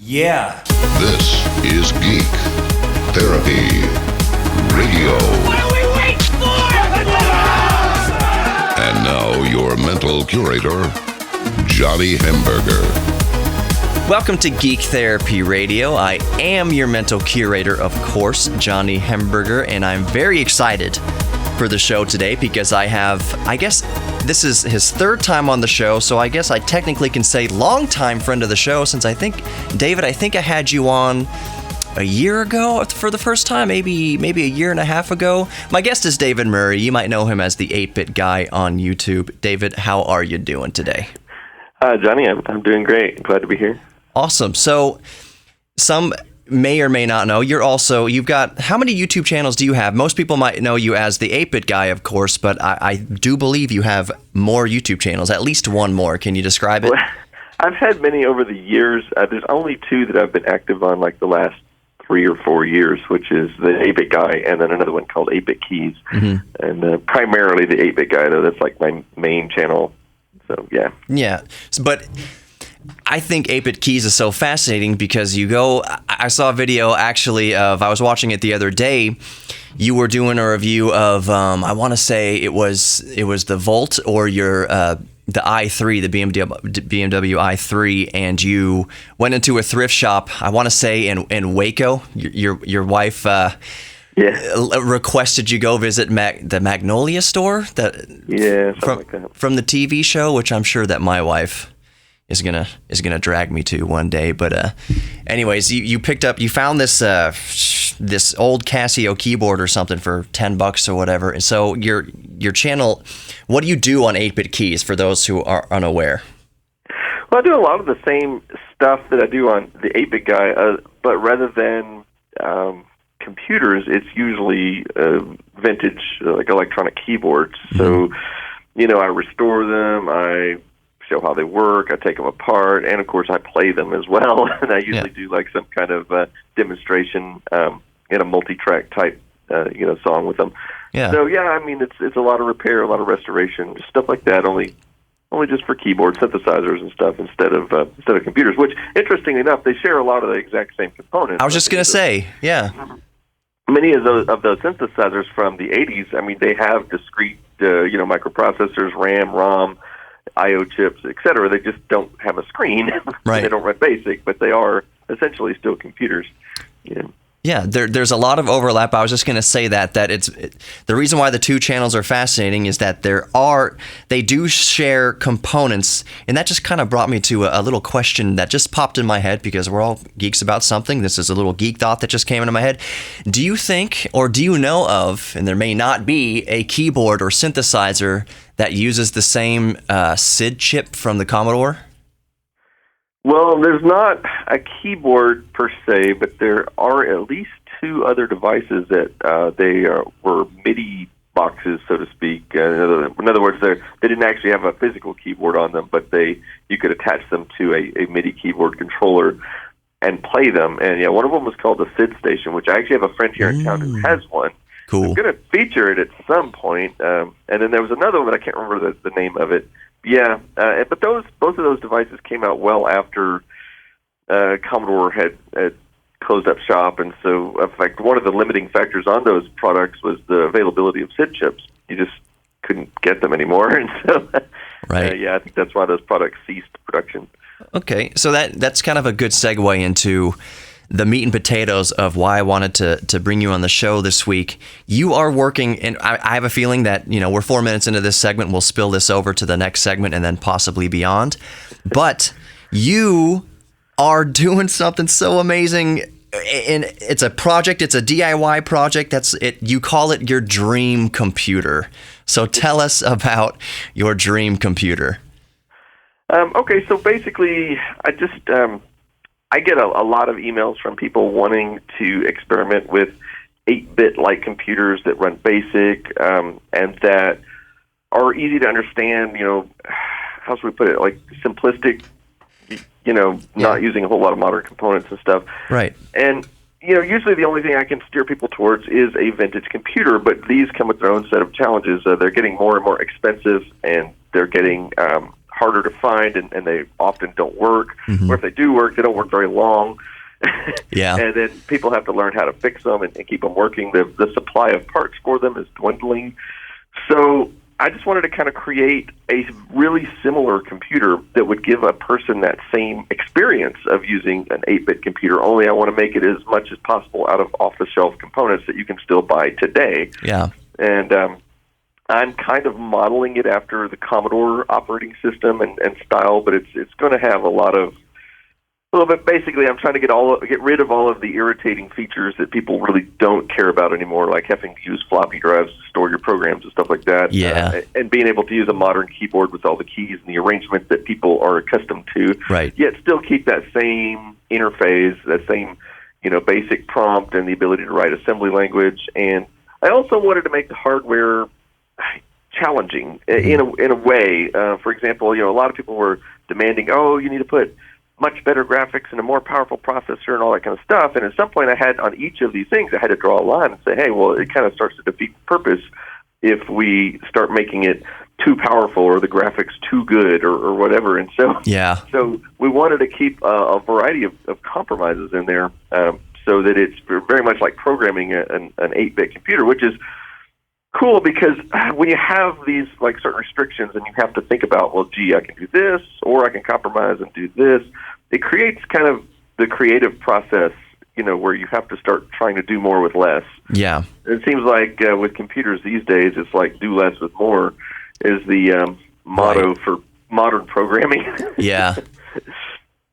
Yeah. This is Geek Therapy Radio. What are we waiting for? And now your mental curator, Johnny Hamburger. Welcome to Geek Therapy Radio. I am your mental curator, of course, Johnny Hamburger, and I'm very excited for the show today because I guess this is his third time on the show, so I guess I technically can say longtime friend of the show since David, I had you on a year ago for the first time, maybe a year and a half ago. My guest is David Murray. You might know him as the 8-Bit Guy on YouTube. David, how are you doing today? Johnny, I'm doing great. Glad to be here. Awesome. So some may or may not know, you've got, how many YouTube channels do you have? Most people might know you as the 8-Bit Guy, of course, but I do believe you have more YouTube channels, at least one more. Can you describe it? Well, I've had many over the years. There's only two that I've been active on like the last 3 or 4 years, which is the 8-Bit Guy and then another one called 8-Bit Keys. Mm-hmm. And primarily the 8-Bit Guy, though, that's like my main channel. So, yeah. Yeah, but I think 8-Bit Keys is so fascinating because I saw a video actually I was watching it the other day. You were doing a review of, I want to say it was the Volt or the i3, the BMW i3, and you went into a thrift shop, I want to say in Waco. Your wife requested you go visit the Magnolia store from like that. From the TV show, which I'm sure that my wife is gonna drag me to one day. But anyways, you found this old Casio keyboard or something for $10 or whatever. And so your channel, what do you do on 8-Bit Keys for those who are unaware? Well, I do a lot of the same stuff that I do on the 8-Bit Guy, but rather than computers, it's usually vintage, like electronic keyboards. Mm-hmm. So, I restore them, I show how they work, I take them apart, and of course I play them as well. And I usually do like some kind of demonstration in a multi-track type song with them. Yeah. So it's a lot of repair, a lot of restoration, just stuff like that. Only just for keyboard synthesizers and stuff instead of computers. Which, interestingly enough, they share a lot of the exact same components. I was just gonna say, yeah. Many of those synthesizers from the 80s, they have discrete microprocessors, RAM, ROM, I/O chips, etc. They just don't have a screen. Right. They don't run BASIC, but they are essentially still computers. Yeah, there's a lot of overlap. I was just going to say that the reason why the two channels are fascinating is that they do share components, and that just kind of brought me to a little question that just popped in my head because we're all geeks about something. This is a little geek thought that just came into my head. Do you think, or do you know of, and there may not be, a keyboard or synthesizer that uses the same SID chip from the Commodore? Well, there's not a keyboard per se, but there are at least two other devices that were MIDI boxes, so to speak. In other words, they didn't actually have a physical keyboard on them, but you could attach them to a MIDI keyboard controller and play them. And one of them was called the SID Station, which I actually have a friend here in town who has one. Cool. I'm going to feature it at some point. And then there was another one, but I can't remember the name of it. Yeah, but both of those devices came out well after Commodore had closed up shop, and so in fact one of the limiting factors on those products was the availability of SID chips. You just couldn't get them anymore, and so right. I think that's why those products ceased production. Okay, so that's kind of a good segue into the meat and potatoes of why I wanted to bring you on the show this week. You are working, and I have a feeling that, we're 4 minutes into this segment. We'll spill this over to the next segment and then possibly beyond. But you are doing something so amazing, and it's a project. It's a DIY project. That's it. You call it your dream computer. So tell us about your dream computer. Okay, so basically, I get a lot of emails from people wanting to experiment with 8-bit-like computers that run BASIC and that are easy to understand, how should we put it, like simplistic, not using a whole lot of modern components and stuff. Right. And, usually the only thing I can steer people towards is a vintage computer, but these come with their own set of challenges. They're getting more and more expensive, and they're getting harder to find, and they often don't work. Mm-hmm. Or if they do work, they don't work very long. Yeah. And then people have to learn how to fix them and keep them working. The supply of parts for them is dwindling. So I just wanted to kind of create a really similar computer that would give a person that same experience of using an 8-bit computer, only I want to make it as much as possible out of off-the-shelf components that you can still buy today. Yeah. And I'm kind of modeling it after the Commodore operating system and style, but it's going to have a little bit. Basically, I'm trying to get rid of all of the irritating features that people really don't care about anymore, like having to use floppy drives to store your programs and stuff like that. Yeah. And being able to use a modern keyboard with all the keys and the arrangement that people are accustomed to. Right. Yet still keep that same interface, that same basic prompt and the ability to write assembly language. And I also wanted to make the hardware challenging in a way. For example, a lot of people were demanding, you need to put much better graphics and a more powerful processor and all that kind of stuff. And at some point I had, on each of these things, I had to draw a line and say, hey, well, it kind of starts to defeat the purpose if we start making it too powerful or the graphics too good or whatever. And so we wanted to keep a variety of compromises in there so that it's very much like programming an 8-bit computer, which is cool because when you have these certain restrictions and you have to think about, well, gee, I can do this or I can compromise and do this, it creates kind of the creative process, where you have to start trying to do more with less. Yeah. It seems like with computers these days, it's like do less with more is the motto for modern programming. Yeah.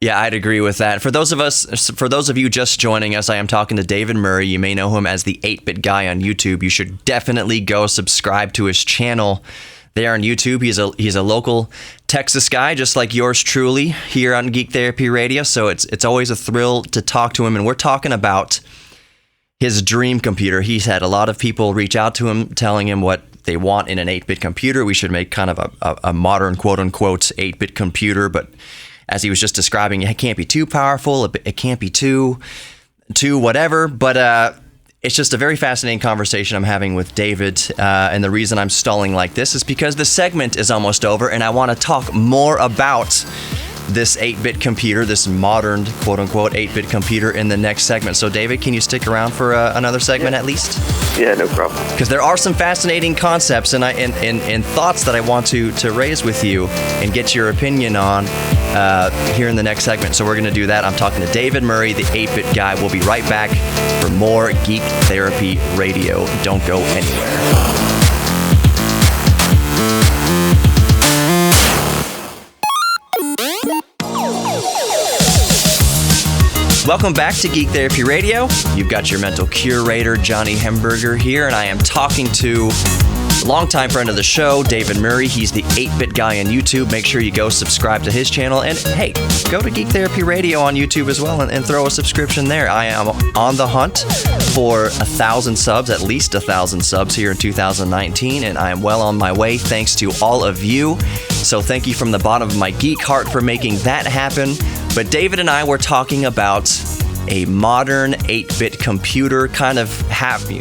Yeah, I'd agree with that. For those of you just joining us, I am talking to David Murray. You may know him as the 8-Bit Guy on YouTube. You should definitely go subscribe to his channel there on YouTube. He's a local Texas guy, just like yours truly, here on Geek Therapy Radio. So it's always a thrill to talk to him. And we're talking about his dream computer. He's had a lot of people reach out to him, telling him what they want in an 8-bit computer. We should make kind of a modern, quote-unquote, 8-bit computer, but as he was just describing, it can't be too powerful, it can't be too whatever, but it's just a very fascinating conversation I'm having with David, and the reason I'm stalling like this is because the segment is almost over, and I want to talk more about this 8-bit computer, this modern, quote-unquote, 8-bit computer in the next segment. So, David, can you stick around for another segment at least? Yeah, no problem. Because there are some fascinating concepts and thoughts that I want to raise with you and get your opinion on here in the next segment. So we're going to do that. I'm talking to David Murray, the 8-Bit Guy. We'll be right back for more Geek Therapy Radio. Don't go anywhere. Welcome back to Geek Therapy Radio. You've got your mental curator, Johnny Hemberger, here, and I am talking to a longtime friend of the show, David Murray. He's the 8-Bit Guy on YouTube. Make sure you go subscribe to his channel. And, hey, go to Geek Therapy Radio on YouTube as well and throw a subscription there. I am on the hunt for 1,000 subs, at least 1,000 subs here in 2019, and I am well on my way thanks to all of you. So thank you from the bottom of my geek heart for making that happen. But David and I were talking about a modern 8-bit computer, kind of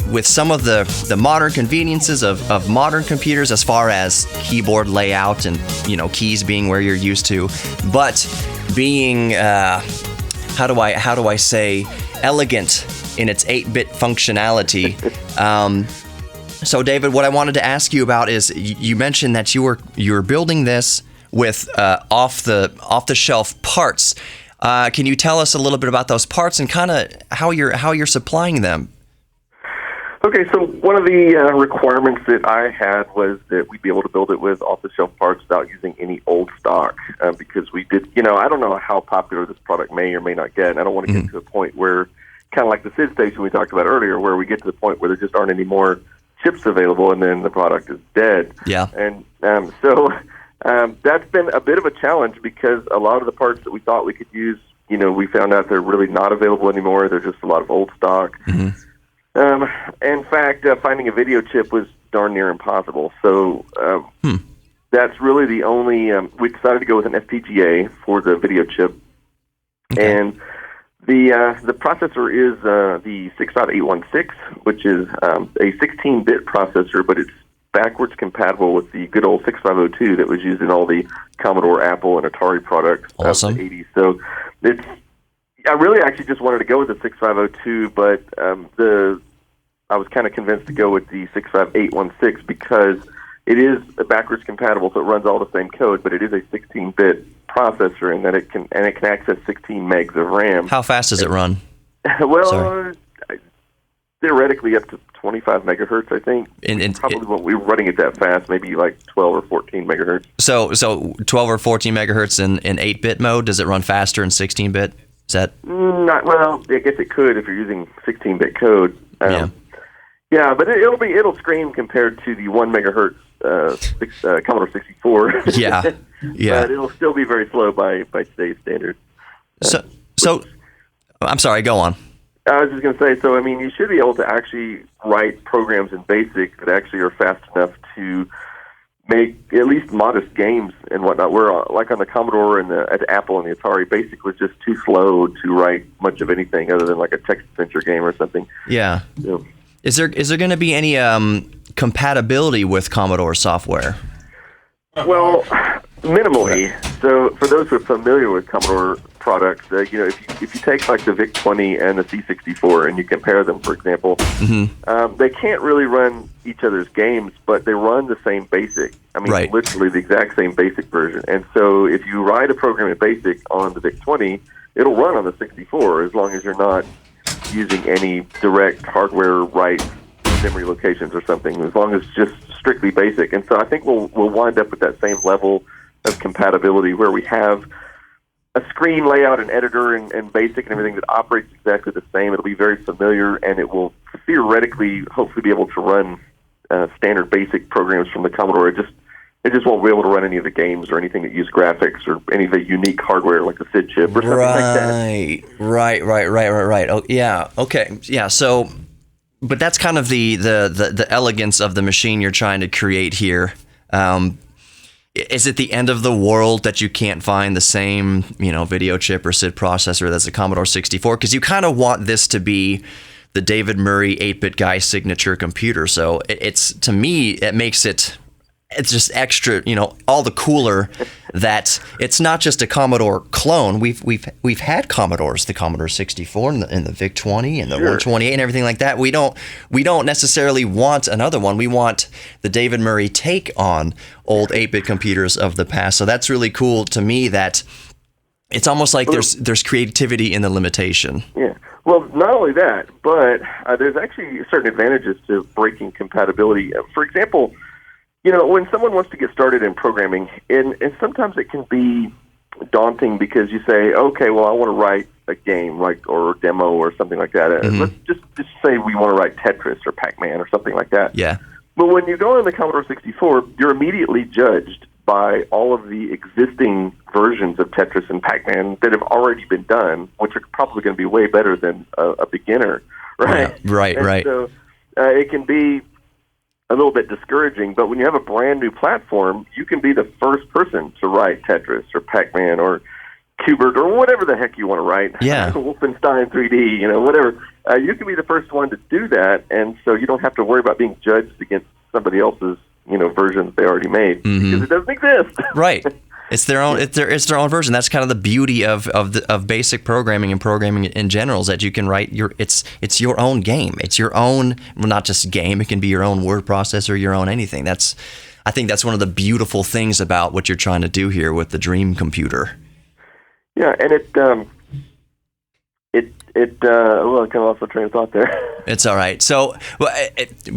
with some of the modern conveniences of modern computers as far as keyboard layout and keys being where you're used to, but being how do I say elegant in its 8-bit functionality. So David, what I wanted to ask you about is you mentioned that you were building this with off the shelf parts. Can you tell us a little bit about those parts and kind of how you're supplying them? Okay, so one of the requirements that I had was that we'd be able to build it with off-the-shelf parts without using any old stock, because we did, I don't know how popular this product may or may not get, and I don't want to get to a point where, kind of like the SID station we talked about earlier, where we get to the point where there just aren't any more chips available and then the product is dead. Yeah. And so that's been a bit of a challenge because a lot of the parts that we thought we could use, we found out they're really not available anymore. They're just a lot of old stock. Mm-hmm. In fact, finding a video chip was darn near impossible. So that's really the only... we decided to go with an FPGA for the video chip. Okay. And the processor is the 6.816, which is a 16-bit processor, but it's backwards compatible with the good old 6502 that was used in all the Commodore, Apple, and Atari products Awesome. of the 80s. So I really actually just wanted to go with the 6502, but I was kind of convinced to go with the 65816 because it is backwards compatible, so it runs all the same code, but it is a 16-bit processor, and that it can access 16 megs of RAM. How fast does it run? Well, theoretically up to 25 megahertz, I think. Probably won't be running it that fast, maybe like 12 or 14 megahertz. So 12 or 14 megahertz in 8-bit mode, does it run faster in 16-bit? Is that... Not, well, I guess it could if you're using 16-bit code. Yeah, but it'll scream compared to the 1 megahertz Commodore 64. Yeah. But it'll still be very slow by today's standards. So I'm sorry, go on. I was just going to say, so I mean, you should be able to actually write programs in BASIC that actually are fast enough to make at least modest games and whatnot. Where like on the Commodore and the Apple and the Atari, BASIC was just too slow to write much of anything other than like a text adventure game or something. Yeah. Is there going to be any compatibility with Commodore software? Well, minimally. So for those who are familiar with Commodore products, if you take like the VIC-20 and the C64 and you compare them, for example, they can't really run each other's games, but they run the same BASIC. I mean, literally the exact same BASIC version. And so if you write a program in BASIC on the VIC-20, it'll run on the 64 as long as you're not using any direct hardware write memory locations or something, as long as it's just strictly BASIC. And so I think we'll wind up with that same level of compatibility where we have a screen layout and editor and BASIC and everything that operates exactly the same. It'll be very familiar, and it will theoretically hopefully be able to run standard BASIC programs from the Commodore. It just won't be able to run any of the games or anything that use graphics or any of the unique hardware like the SID chip or something like that. Right. Oh, yeah. Okay. Yeah. So, but that's kind of the elegance of the machine you're trying to create here. Is it the end of the world that you can't find the same, video chip or SID processor that's a Commodore 64? Because you kind of want this to be the David Murray 8-bit guy signature computer. So it's, to me, it makes it... It's just extra, all the cooler that it's not just a Commodore clone. We've had Commodores, the Commodore 64 and the VIC-20 and the 128 and everything like that. We don't necessarily want another one. We want the David Murray take on old 8-bit computers of the past. So that's really cool to me that it's almost like there's creativity in the limitation. Yeah. Well, not only that, but there's actually certain advantages to breaking compatibility. For example, when someone wants to get started in programming, and sometimes it can be daunting because you say, okay, well, I want to write a game or a demo or something like that. Let's just say we want to write Tetris or Pac-Man or something like that. Yeah. But when you go on the Commodore 64, you're immediately judged by all of the existing versions of Tetris and Pac-Man that have already been done, which are probably going to be way better than a beginner, right? Yeah, right. So it can be a little bit discouraging, but when you have a brand new platform, you can be the first person to write Tetris or Pac-Man or Qbert or whatever the heck you want to write. Yeah. Wolfenstein 3D, whatever. You can be the first one to do that, and so you don't have to worry about being judged against somebody else's, version that they already made because it doesn't exist. Right. It's their own. It's their own version. That's kind of the beauty of basic programming and programming in general, is that you can write it's your own game. It's your own, well, not just game. It can be your own word processor, your own anything. I think that's one of the beautiful things about what you're trying to do here with the Dream computer. Yeah, and I kind of lost my train of thought there. It's all right. So,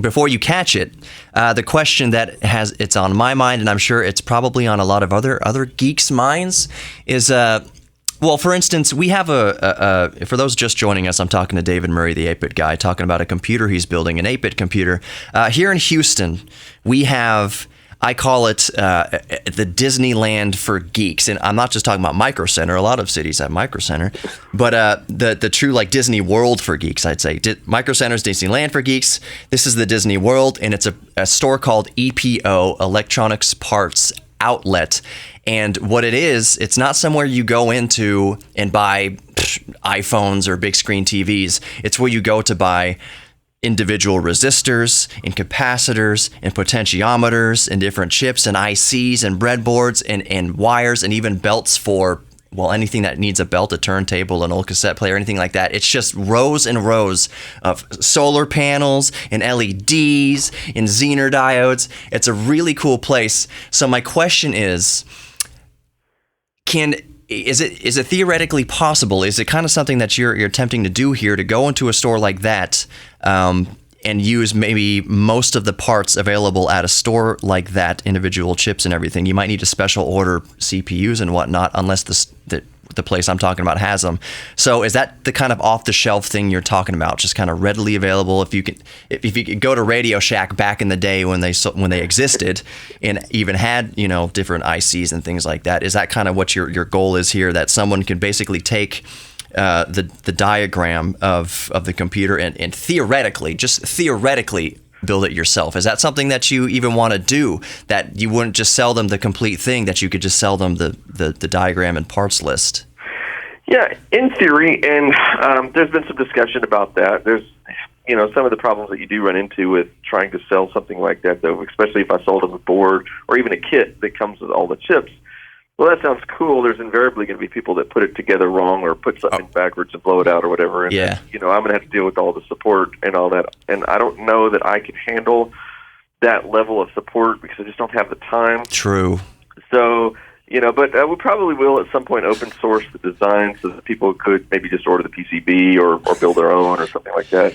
before you catch it, the question that it's on my mind, and I'm sure it's probably on a lot of other geeks' minds, is, well, for instance, we have for those just joining us, I'm talking to David Murray, the 8-bit guy, talking about a computer he's building, an 8-bit computer. Here in Houston, we have... I call it the Disneyland for geeks. And I'm not just talking about Micro Center. A lot of cities have Micro Center. But the true like Disney World for geeks, I'd say. Micro Center is Disneyland for geeks. This is the Disney World. And it's a store called EPO, Electronics Parts Outlet. And what it is, it's not somewhere you go into and buy iPhones or big screen TVs. It's where you go to buy individual resistors and capacitors and potentiometers and different chips and ICs and breadboards and wires and even belts for, well, anything that needs a belt, a turntable, an old cassette player, anything like that. It's just rows and rows of solar panels and LEDs and Zener diodes. It's a really cool place. So my question is, is it theoretically possible? Is it kind of something that you're attempting to do here, to go into a store like that and use maybe most of the parts available at a store like that, individual chips and everything? You might need to special order CPUs and whatnot, unless the place I'm talking about has them. So is that the kind of off-the-shelf thing you're talking about, just kind of readily available? If you could go to Radio Shack back in the day when they existed and even had, you know, different ICs and things like that, is that kind of what your goal is here, that someone can basically take the diagram of the computer and theoretically, just theoretically, build it yourself? Is that something that you even want to do, that you wouldn't just sell them the complete thing, that you could just sell them the diagram and parts list? Yeah, in theory, and there's been some discussion about that. There's, you know, some of the problems that you do run into with trying to sell something like that, though, especially if I sold them a board or even a kit that comes with all the chips. Well, that sounds cool. There's invariably going to be people that put it together wrong or put something backwards and blow it out or whatever. And yeah. Then, you know, I'm going to have to deal with all the support and all that. And I don't know that I can handle that level of support because I just don't have the time. True. So, you know, but we probably will at some point open source the design so that people could maybe just order the PCB or build their own or something like that.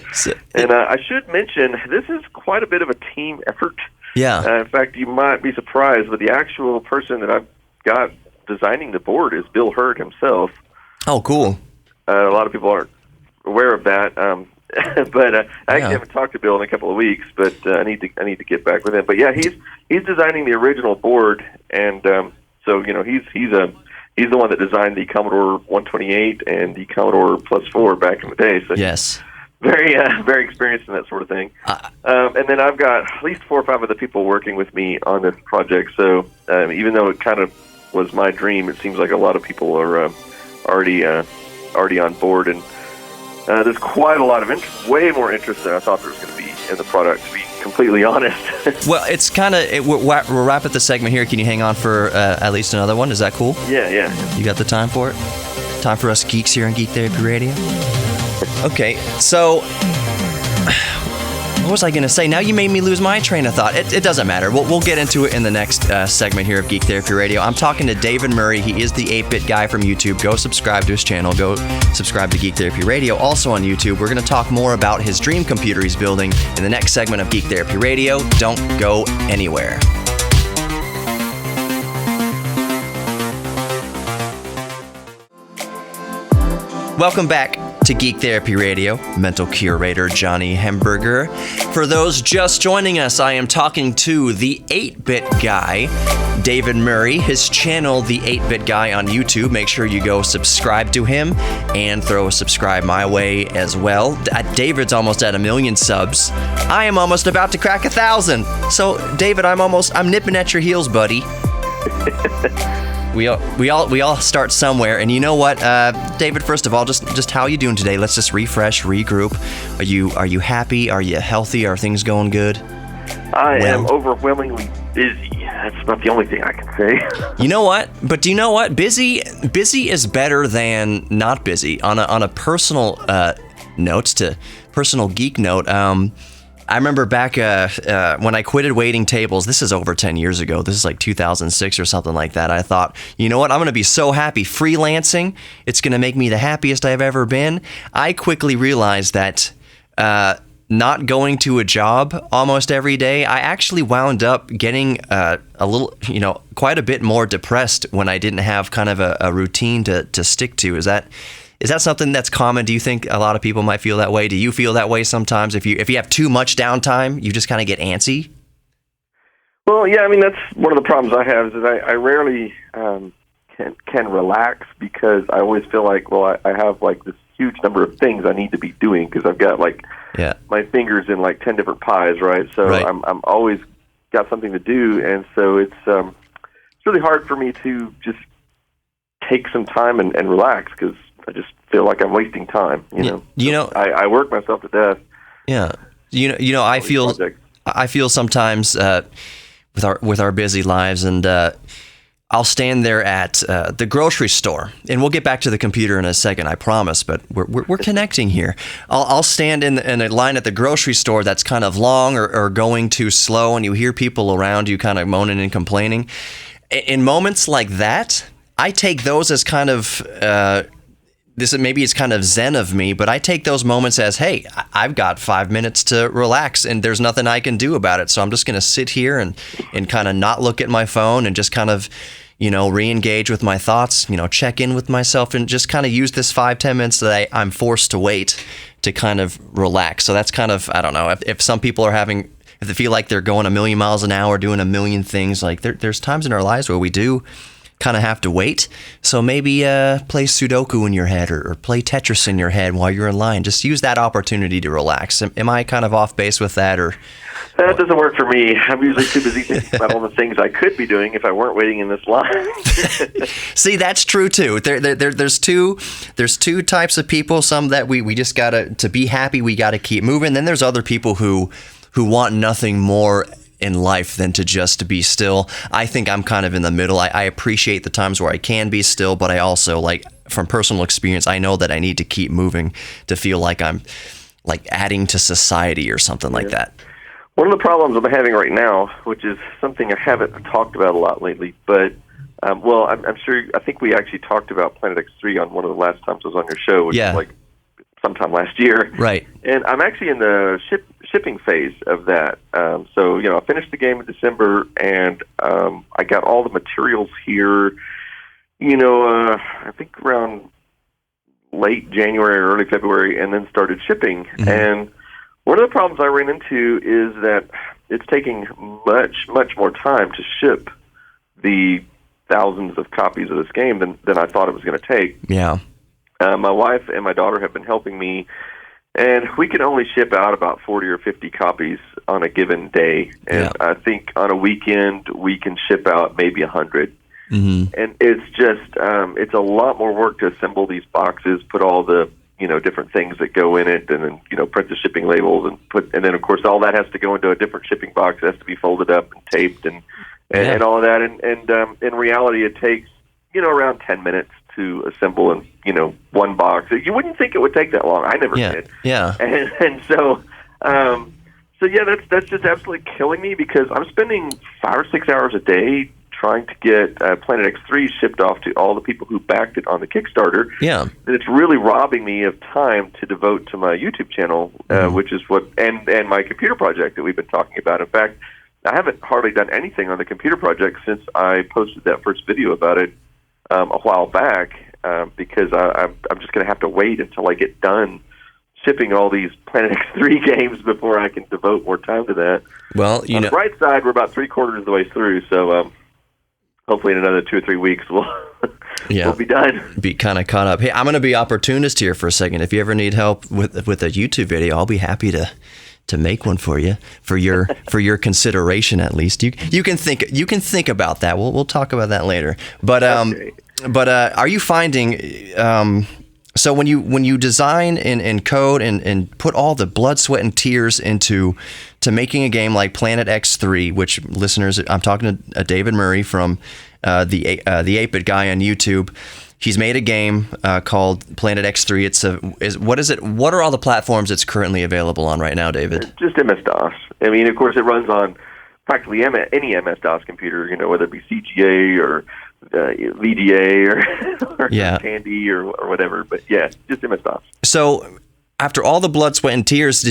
And I should mention, this is quite a bit of a team effort. Yeah. In fact, you might be surprised, but the actual person that I've got designing the board is Bill Hurd himself. Oh, cool. A lot of people aren't aware of that, but I actually haven't talked to Bill in a couple of weeks. But I need to get back with him. But yeah, he's designing the original board, and so you know he's the one that designed the Commodore 128 and the Commodore Plus4 back in the day. So yes. Very experienced in that sort of thing. And then I've got at least 4 or 5 other people working with me on this project. So even though it kind of was my dream, it seems like a lot of people are already on board. And there's quite a lot of interest, way more interest than I thought there was going to be in the product, to be completely honest. Well, it's kind of, we'll wrap up the segment here. Can you hang on for at least another one? Is that cool? Yeah. You got the time for it? Time for us geeks here on Geek Therapy Radio? Okay, so what was I going to say? Now you made me lose my train of thought. It doesn't matter. We'll get into it in the next segment here of Geek Therapy Radio. I'm talking to David Murray. He is the 8-Bit Guy from YouTube. Go subscribe to his channel. Go subscribe to Geek Therapy Radio, also on YouTube. We're going to talk more about his dream computer he's building in the next segment of Geek Therapy Radio. Don't go anywhere. Welcome back to Geek Therapy Radio. Mental curator Johnny Hemberger. For those just joining us, I am talking to the 8-Bit Guy, David Murray. His channel, the 8-Bit Guy on YouTube. Make sure you go subscribe to him and throw a subscribe my way as well. David's almost at 1 million subs. I am almost about to crack 1,000. So, David, I'm nipping at your heels, buddy. We all start somewhere, and you know what, David? First of all, just how are you doing today? Let's just refresh, regroup. Are you happy? Are you healthy? Are things going good? I am overwhelmingly busy. That's about the only thing I can say. You know what? But do you know what? Busy is better than not busy. On a personal personal geek note. I remember back when I quitted waiting tables. This is over 10 years ago. This is like 2006 or something like that. I thought, you know what? I'm going to be so happy freelancing. It's going to make me the happiest I've ever been. I quickly realized that not going to a job almost every day, I actually wound up getting a little, quite a bit more depressed when I didn't have kind of a routine to stick to. Is that something that's common? Do you think a lot of people might feel that way? Do you feel that way sometimes? If you have too much downtime, you just kind of get antsy? Well, yeah, I mean, that's one of the problems I have is I rarely can relax because I always feel like, well, I have like this huge number of things I need to be doing because I've got like my fingers in like 10 different pies, right? So right. I'm always got something to do, and so it's really hard for me to just take some time and relax because I just feel like I'm wasting time, you know. You know, I work myself to death. Yeah. I feel sometimes with our busy lives, and I'll stand there at the grocery store, and we'll get back to the computer in a second, I promise. But we're connecting here. I'll stand in a line at the grocery store that's kind of long or going too slow, and you hear people around you kind of moaning and complaining. In moments like that, I take those as kind of maybe it's kind of zen of me, but I take those moments as, hey, I've got 5 minutes to relax, and there's nothing I can do about it. So I'm just going to sit here and kind of not look at my phone and just kind of, re-engage with my thoughts, check in with myself, and just kind of use this 5-10 minutes that I'm forced to wait to kind of relax. So that's kind of, I don't know, if some people are if they feel like they're going a million miles an hour, doing a million things, like there's times in our lives where we do kind of have to wait. So maybe play Sudoku in your head or play Tetris in your head while you're in line. Just use that opportunity to relax. Am I kind of off base with that? Or that doesn't work for me. I'm usually too busy thinking about all the things I could be doing if I weren't waiting in this line. See, that's true too. There's two types of people. Some that we just gotta, to be happy, we gotta keep moving. Then there's other people who want nothing more in life than to just be still. I think I'm kind of in the middle. I appreciate the times where I can be still, but I also, like, from personal experience, I know that I need to keep moving to feel like I'm like adding to society or something like that. One of the problems I'm having right now, which is something I haven't talked about a lot lately, but I'm sure, I think we actually talked about Planet X3 on one of the last times I was on your show, which was like sometime last year. Right. And I'm actually in the shipping phase of that. So, I finished the game in December, and I got all the materials here, I think around late January or early February, and then started shipping. Mm-hmm. And one of the problems I ran into is that it's taking much, much more time to ship the thousands of copies of this game than I thought it was going to take. Yeah. My wife and my daughter have been helping me, and we can only ship out about 40 or 50 copies on a given day. And I think on a weekend, we can ship out maybe 100. Mm-hmm. And it's just, it's a lot more work to assemble these boxes, put all the, different things that go in it, and then, print the shipping labels, and then, of course, all that has to go into a different shipping box. It has to be folded up and taped and all of that. And in reality, it takes, around 10 minutes to assemble in, one box. You wouldn't think it would take that long. I never did. Yeah. And so that's just absolutely killing me, because I'm spending 5 or 6 hours a day trying to get Planet X3 shipped off to all the people who backed it on the Kickstarter. Yeah. And it's really robbing me of time to devote to my YouTube channel, which is and my computer project that we've been talking about. In fact, I haven't hardly done anything on the computer project since I posted that first video about it a while back, because I'm just going to have to wait until I get done shipping all these Planet X3 games before I can devote more time to that. Well, on the bright side, we're about 3/4 of the way through, so hopefully in another 2 or 3 weeks we'll be done. Be kind of caught up. Hey, I'm going to be opportunist here for a second. If you ever need help with a YouTube video, I'll be happy to make one for you, for your consideration at least. You can think about that. We'll talk about that later. But are you finding so when you design and code and put all the blood, sweat, and tears into making a game like Planet X3, which listeners, I'm talking to David Murray from the 8-Bit Guy on YouTube. He's made a game called Planet X3. What are all the platforms it's currently available on right now, David? It's just MS-DOS. I mean, of course, it runs on practically any MS-DOS computer, whether it be CGA or VGA or Tandy or whatever. But yeah, just MS-DOS. So after all the blood, sweat, and tears,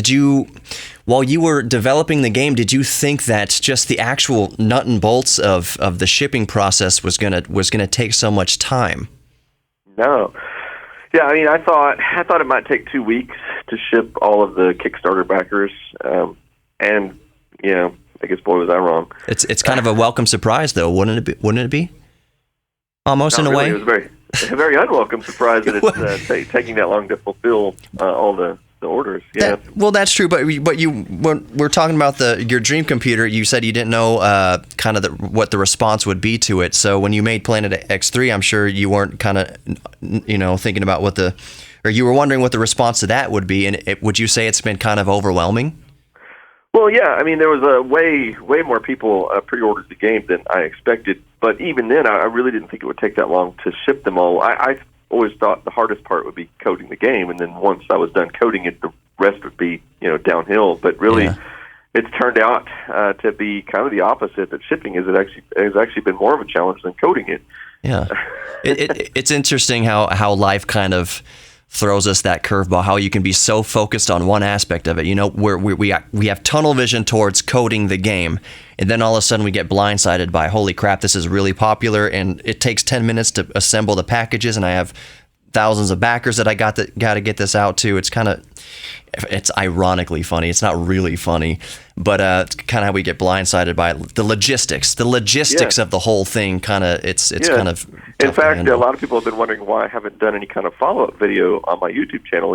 while you were developing the game, did you think that just the actual nut and bolts of the shipping process was gonna take so much time? No. Yeah, I mean, I thought it might take 2 weeks to ship all of the Kickstarter backers, and I guess boy was I wrong. It's kind of a welcome surprise, though, wouldn't it be? Almost in a way. It was a very unwelcome surprise that it's taking that long to fulfill all the orders. Yeah. That's true. But when we're talking about your dream computer, you said you didn't know what the response would be to it. So when you made Planet X3, I'm sure you weren't kind of thinking about you were wondering what the response to that would be. And would you say it's been kind of overwhelming? Well, yeah, I mean, there was way more people pre-ordered the game than I expected. But even then, I really didn't think it would take that long to ship them all. I always thought the hardest part would be coding the game, and then once I was done coding it, the rest would be downhill. But really, it's turned out to be kind of the opposite. That shipping has actually been more of a challenge than coding it. Yeah, it's interesting how life kind of throws us that curveball, how you can be so focused on one aspect of it. We have tunnel vision towards coding the game, and then all of a sudden we get blindsided by, holy crap, this is really popular, and it takes 10 minutes to assemble the packages, and I have thousands of backers that I got to get this out to. It's ironically funny. It's not really funny, but it's kind of how we get blindsided by the logistics. The logistics of the whole thing kind of kind of. In fact, a lot of people have been wondering why I haven't done any kind of follow-up video on my YouTube channel.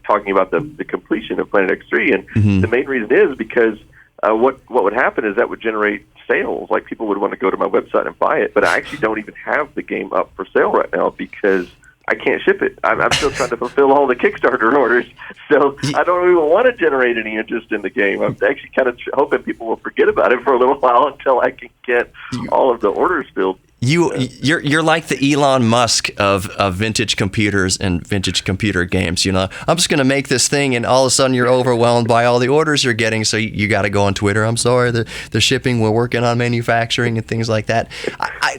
Talking about the completion of Planet X3, and the main reason is because what would happen is that would generate sales. Like people would want to go to my website and buy it, but I actually don't even have the game up for sale right now because I can't ship it. I'm still trying to fulfill all the Kickstarter orders, so I don't even want to generate any interest in the game. I'm actually kind of hoping people will forget about it for a little while until I can get all of the orders filled. You're like the Elon Musk of vintage computers and vintage computer games. I'm just going to make this thing, and all of a sudden you're overwhelmed by all the orders you're getting. So you got to go on Twitter. I'm sorry, the shipping. We're working on manufacturing and things like that.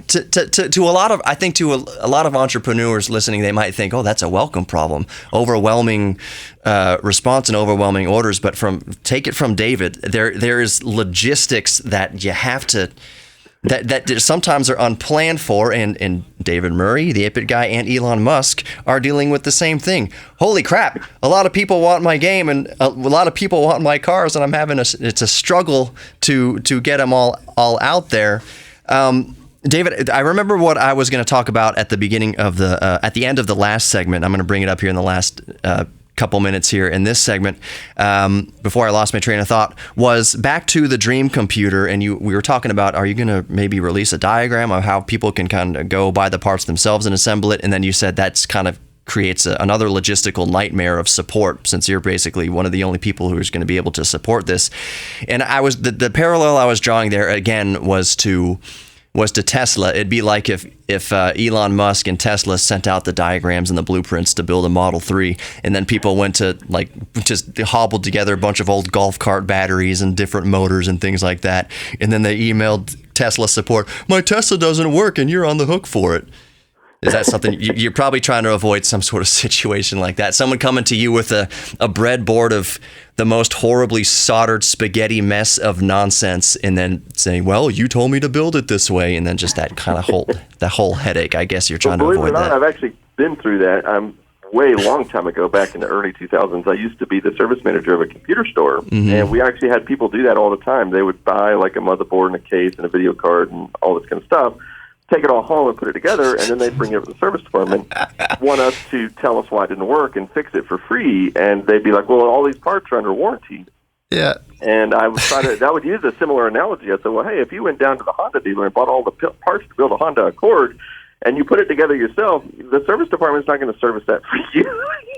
To a lot of entrepreneurs listening, they might think, oh, that's a welcome problem, overwhelming response and overwhelming orders. But take it from David, there is logistics that you have to. That sometimes are unplanned for, and David Murray, the 8-Bit guy, and Elon Musk are dealing with the same thing. Holy crap! A lot of people want my game, and a lot of people want my cars, and it's a struggle to get them all out there. David, I remember what I was going to talk about at the beginning of at the end of the last segment. I'm going to bring it up here in the last couple minutes here in this segment, before I lost my train of thought, was back to the dream computer, and we were talking about, are you going to maybe release a diagram of how people can kind of go buy the parts themselves and assemble it? And then you said that's kind of creates another logistical nightmare of support, since you're basically one of the only people who's going to be able to support this. And the parallel I was drawing there again was to Tesla. It'd be like if Elon Musk and Tesla sent out the diagrams and the blueprints to build a Model 3, and then people went to just hobbled together a bunch of old golf cart batteries and different motors and things like that, and then they emailed Tesla support, my Tesla doesn't work and you're on the hook for it. Is that something you're probably trying to avoid, some sort of situation like that? Someone coming to you with a breadboard of the most horribly soldered spaghetti mess of nonsense, and then saying, "Well, you told me to build it this way," and then just that kind of whole headache. I guess you're trying to avoid that. Believe it or not, I've actually been through that. Way long time ago, back in the early 2000s, I used to be the service manager of a computer store, and we actually had people do that all the time. They would buy like a motherboard and a case and a video card and all this kind of stuff, take it all home and put it together, and then they'd bring it up to the service department, want us to tell us why it didn't work and fix it for free, and they'd be like, well, all these parts are under warranty. Yeah. And I would use a similar analogy. I said, well, hey, if you went down to the Honda dealer and bought all the parts to build a Honda Accord, and you put it together yourself, the service department's not going to service that for you.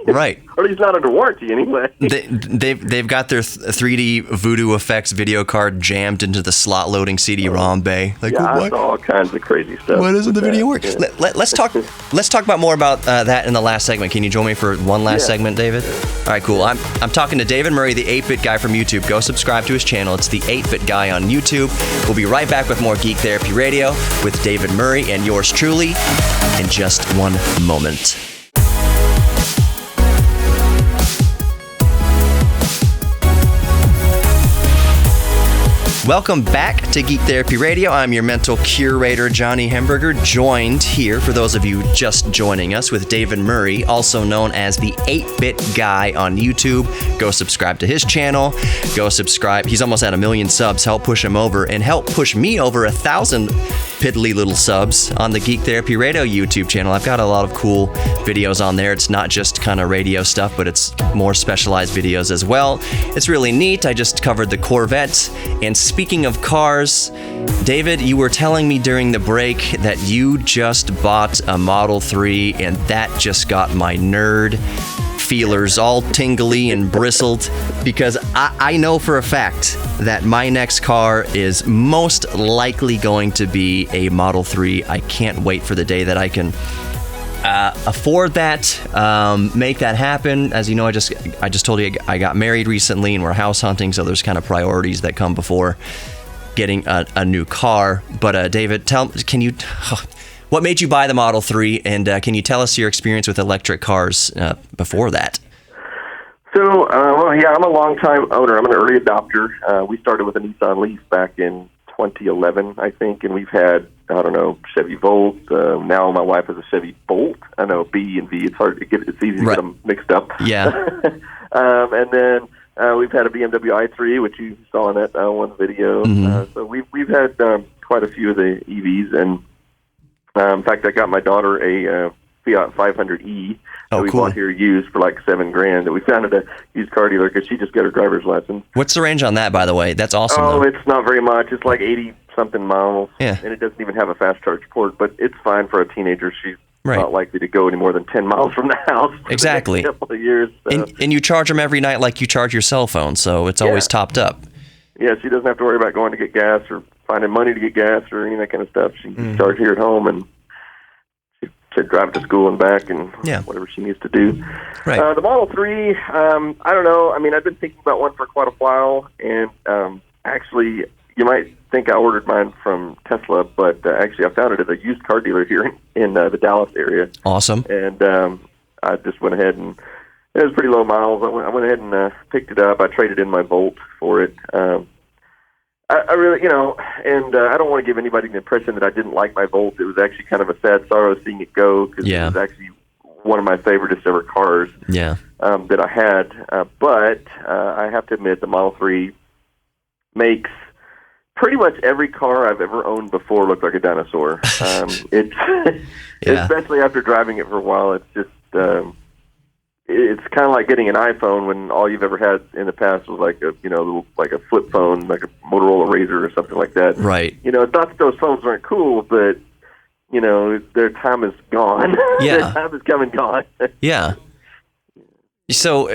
Right. Or at least not under warranty anyway. They've got their 3D Voodoo Effects video card jammed into the slot loading CD-ROM bay. Like, yeah, what? I saw all kinds of crazy stuff. Why doesn't the video work? Yeah. Let's talk about more about that in the last segment. Can you join me for one last segment, David? All right, cool. I'm talking to David Murray, the 8-Bit guy from YouTube. Go subscribe to his channel. It's the 8-Bit guy on YouTube. We'll be right back with more Geek Therapy Radio with David Murray and yours truly in just one moment. Welcome back to Geek Therapy Radio. I'm your mental curator, Johnny Hemberger, joined here, for those of you just joining us, with David Murray, also known as the 8-Bit guy on YouTube. Go subscribe to his channel. Go subscribe. He's almost at 1 million subs. Help push him over, and help push me over 1,000 piddly little subs on the Geek Therapy Radio YouTube channel. I've got a lot of cool videos on there. It's not just kind of radio stuff, but it's more specialized videos as well. It's really neat. I just covered the Corvette. And speaking of cars, David, you were telling me during the break that you just bought a Model 3, and that just got my nerd feelers all tingly and bristled because I know for a fact that my next car is most likely going to be a Model 3. I can't wait for the day that I can afford that, make that happen. As you know, I just told you I got married recently and we're house hunting, so there's kind of priorities that come before getting a new car. But David, what made you buy the Model 3, and can you tell us your experience with electric cars before that? So, I'm a long-time owner. I'm an early adopter. We started with a Nissan Leaf back in 2011, I think, and we've had, Chevy Volt. Now my wife has a Chevy Bolt. I know B and V. It's hard to get. It's easy to get them mixed up. Yeah. And then we've had a BMW i3, which you saw in that one video. Mm-hmm. So we've had quite a few of the EVs, and in fact, I got my daughter a Fiat 500e. Oh, we cool. bought here used for like $7,000 that we found at a used car dealer because she just got her driver's license. What's the range on that, by the way? That's awesome. Oh, though. It's not very much. It's like 80-something miles. Yeah. And it doesn't even have a fast charge port, but it's fine for a teenager. She's Right. not likely to go any more than 10 miles from the house for Exactly. the next couple of years. So. And you charge them every night like you charge your cell phone, so it's always topped up. Yeah, she doesn't have to worry about going to get gas or finding money to get gas or any of that kind of stuff. She can charge here at home, and she drive to school and back and whatever she needs to do. Right. The Model 3, I don't know. I mean, I've been thinking about one for quite a while, and actually, you might think I ordered mine from Tesla, but actually I found it at a used car dealer here in the Dallas area. Awesome. And I just went ahead and it was pretty low miles. I went ahead and picked it up. I traded in my Volt for it. I really, and I don't want to give anybody the impression that I didn't like my Volt. It was actually kind of a sad sorrow seeing it go because it was actually one of my favoriteest ever cars that I had. But I have to admit the Model 3 makes pretty much every car I've ever owned before look like a dinosaur. Especially after driving it for a while, it's just it's kind of like getting an iPhone when all you've ever had in the past was like a flip phone, like a Motorola Razr or something like that. Right. Not that those phones weren't cool, but their time is gone. Yeah. Their time is come and gone. Yeah. So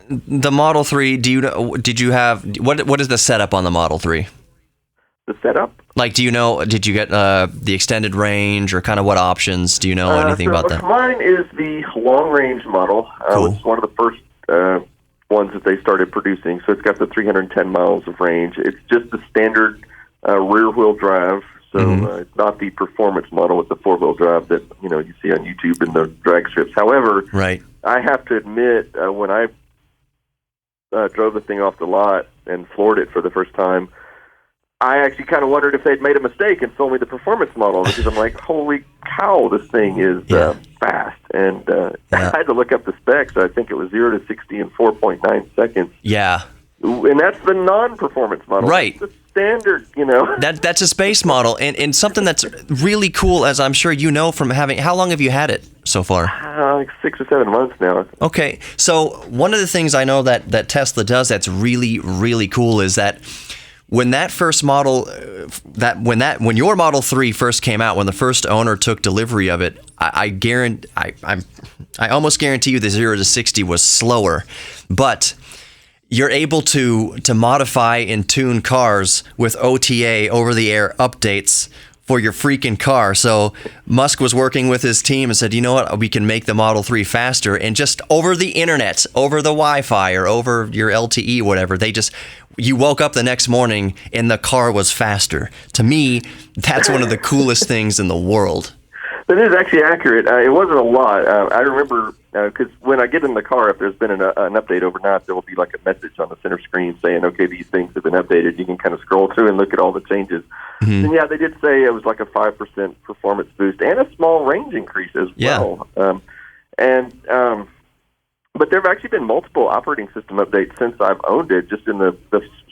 the Model 3, did you have what is the setup on the Model 3? The setup? Like, did you get the extended range or kind of what options? Do you know anything about that? Mine is the long-range model. Cool. It's one of the first ones that they started producing. So it's got the 310 miles of range. It's just the standard rear-wheel drive. So it's not the performance model with the four-wheel drive that you see on YouTube in the drag strips. However, right. I have to admit, when I drove the thing off the lot and floored it for the first time, I actually kind of wondered if they'd made a mistake and sold me the performance model because I'm like, holy cow, this thing is fast. And I had to look up the specs. I think it was 0 to 60 in 4.9 seconds. Yeah. And that's the non-performance model. Right. That's the standard, That's a space model. And something that's really cool, as I'm sure you know from having... How long have you had it so far? Like 6 or 7 months now. Okay. So one of the things I know that Tesla does that's really, really cool is that when that first model, when your Model 3 first came out, when the first owner took delivery of it, I almost guarantee you the 0 to 60 was slower, but you're able to modify and tune cars with OTA, over-the-air updates for your freaking car. So Musk was working with his team and said, you know what, we can make the Model 3 faster, and just over the internet, over the Wi-Fi or over your LTE, whatever, you woke up the next morning and the car was faster. To me, that's one of the coolest things in the world. That is actually accurate. It wasn't a lot. I remember, because when I get in the car, if there's been an update overnight, there will be like a message on the center screen saying, okay, these things have been updated. You can kind of scroll through and look at all the changes. Mm-hmm. And yeah, they did say it was like a 5% performance boost and a small range increase as well. But there have actually been multiple operating system updates since I've owned it, just in the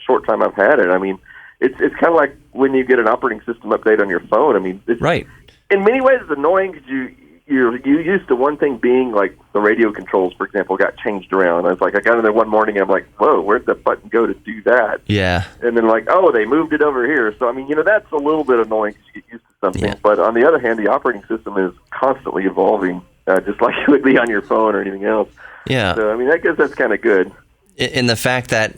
short time I've had it. I mean, it's kind of like when you get an operating system update on your phone. I mean, right. In many ways, it's annoying because you're used to one thing being like the radio controls, for example, got changed around. I got in there one morning and I'm like, whoa, where'd the button go to do that? Yeah. And then they moved it over here. So, I mean, that's a little bit annoying because you get used to something. Yeah. But on the other hand, the operating system is constantly evolving. just like it would be on your phone or anything else. Yeah. So, I mean, I guess that's kind of good. In the fact that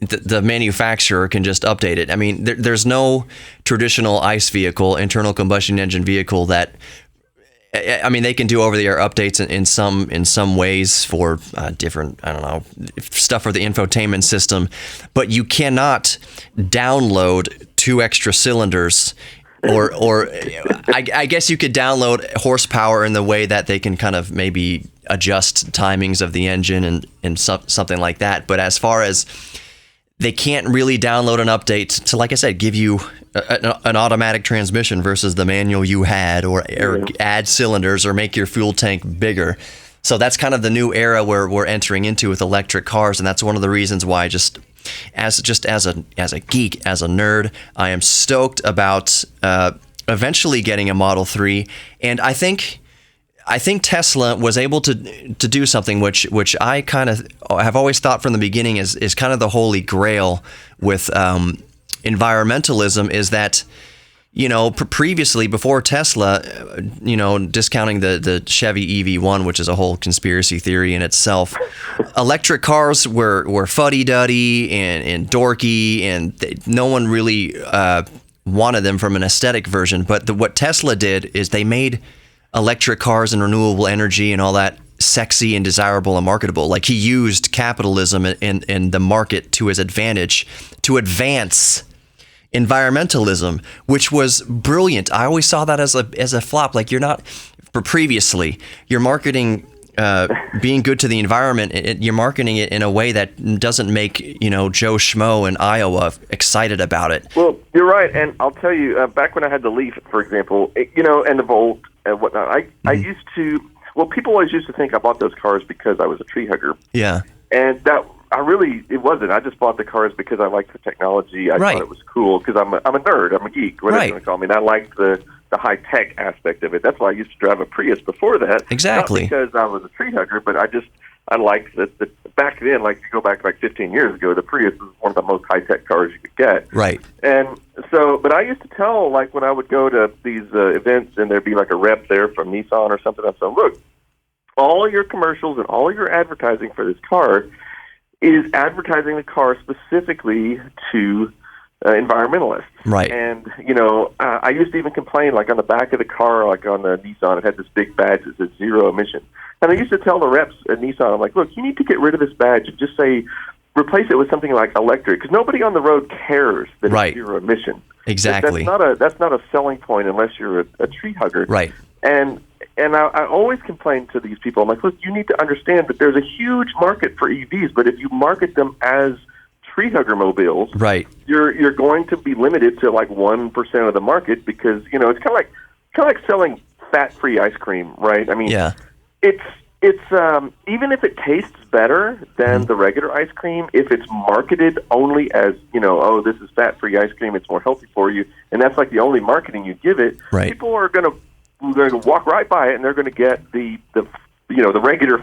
the manufacturer can just update it. I mean, there's no traditional ICE vehicle, internal combustion engine vehicle that, I mean, they can do over-the-air updates in some ways for different, I don't know, stuff for the infotainment system, but you cannot download 2 extra cylinders, or I guess you could download horsepower in the way that they can kind of maybe adjust timings of the engine and something like that. But as far as they can't really download an update to, like I said, give you an automatic transmission versus the manual you had, or add cylinders or make your fuel tank bigger. So that's kind of the new era where we're entering into with electric cars, and that's one of the reasons why as a geek, as a nerd, I am stoked about eventually getting a Model 3, and I think Tesla was able to do something which I kind of have always thought from the beginning is kind of the holy grail with environmentalism, is that, you know, previously, before Tesla, you know, discounting the Chevy EV1, which is a whole conspiracy theory in itself, electric cars were fuddy-duddy and dorky, and no one really wanted them from an aesthetic version. But what Tesla did is they made electric cars and renewable energy and all that sexy and desirable and marketable. Like, he used capitalism and the market to his advantage to advance environmentalism, which was brilliant. I always saw that as a flop. Like, previously, you're marketing being good to the environment. You're marketing it in a way that doesn't make, you know, Joe Schmo in Iowa excited about it. Well, you're right, and I'll tell you, back when I had the Leaf, for example, you know, and the Volt and whatnot, I used to. Well, people always used to think I bought those cars because I was a tree hugger. Yeah. And it wasn't. I just bought the cars because I liked the technology. I thought it was cool because I'm a nerd. I'm a geek, whatever you want to call me. And I liked the high-tech aspect of it. That's why I used to drive a Prius before that. Exactly. Not because I was a tree hugger, but I liked the back then, like, you go back like 15 years ago, the Prius was one of the most high-tech cars you could get. Right. And so, but I used to tell, like, when I would go to these events and there'd be like a rep there from Nissan or something, I'd say, look, all of your commercials and all of your advertising for this car is advertising the car specifically to environmentalists. Right. And, you know, I used to even complain, like, on the back of the car, like on the Nissan, it had this big badge that said zero emission. And I used to tell the reps at Nissan, I'm like, look, you need to get rid of this badge and just say, replace it with something like electric, because nobody on the road cares that it's zero emission. Exactly. That's not a selling point unless you're a tree hugger. Right. And I always complain to these people, I'm like, look, you need to understand that there's a huge market for EVs, but if you market them as tree hugger mobiles, right, you're going to be limited to like 1% of the market, because, you know, it's kind of like selling fat-free ice cream, right? I mean, it's even if it tastes better than the regular ice cream, if it's marketed only as, you know, oh, this is fat-free ice cream, it's more healthy for you, and that's like the only marketing you give it, people are going to walk right by it, and they're going to get the regular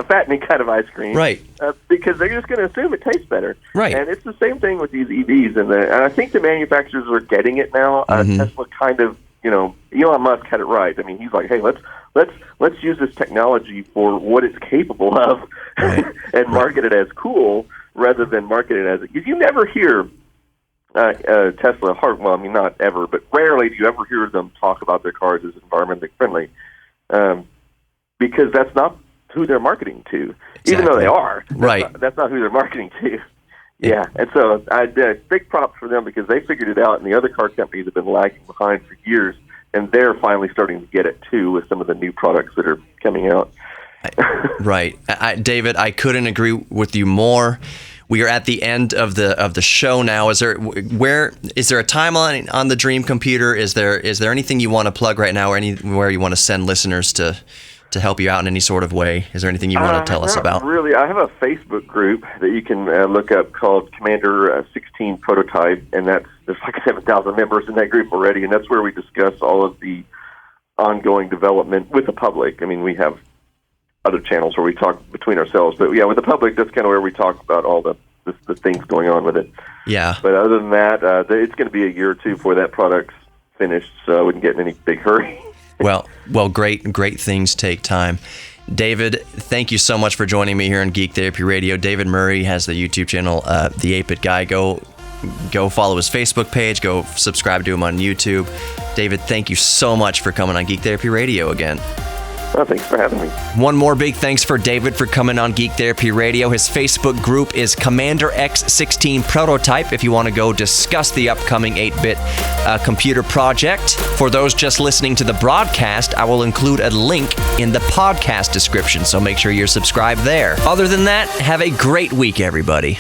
fattening kind of ice cream, right? Because they're just going to assume it tastes better, right? And it's the same thing with these EVs, and I think the manufacturers are getting it now. Tesla kind of, you know, Elon Musk had it right. I mean, he's like, hey, let's use this technology for what it's capable of, and market it as cool rather than market it as. Because you never hear Tesla, well, I mean, not ever, but rarely do you ever hear them talk about their cars as environmentally friendly, because that's not who they're marketing to, even though they are. That's not who they're marketing to. Yeah, and so I did big props for them, because they figured it out, and the other car companies have been lagging behind for years, and they're finally starting to get it too with some of the new products that are coming out. Right, David, I couldn't agree with you more. We are at the end of the show now. Is there a timeline on the Dream Computer? Is there anything you want to plug right now, or anywhere you want to send listeners to help you out in any sort of way? Is there anything you want to tell us about? Really, I have a Facebook group that you can look up called Commander 16 Prototype, and there's like 7,000 members in that group already, and that's where we discuss all of the ongoing development with the public. I mean, we have other channels where we talk between ourselves, but yeah, with the public, that's kind of where we talk about all the things going on with it. Yeah. But other than that, it's going to be a year or two before that product's finished, so I wouldn't get in any big hurry. Well, great things take time. David, thank you so much for joining me here on Geek Therapy Radio. David Murray has the YouTube channel, The 8-Bit Guy. Go follow his Facebook page. Go subscribe to him on YouTube. David, thank you so much for coming on Geek Therapy Radio again. Well, thanks for having me. One more big thanks for David for coming on Geek Therapy Radio. His Facebook group is Commander X16 Prototype if you want to go discuss the upcoming 8-bit computer project. For those just listening to the broadcast, I will include a link in the podcast description, so make sure you're subscribed there. Other than that, have a great week, everybody.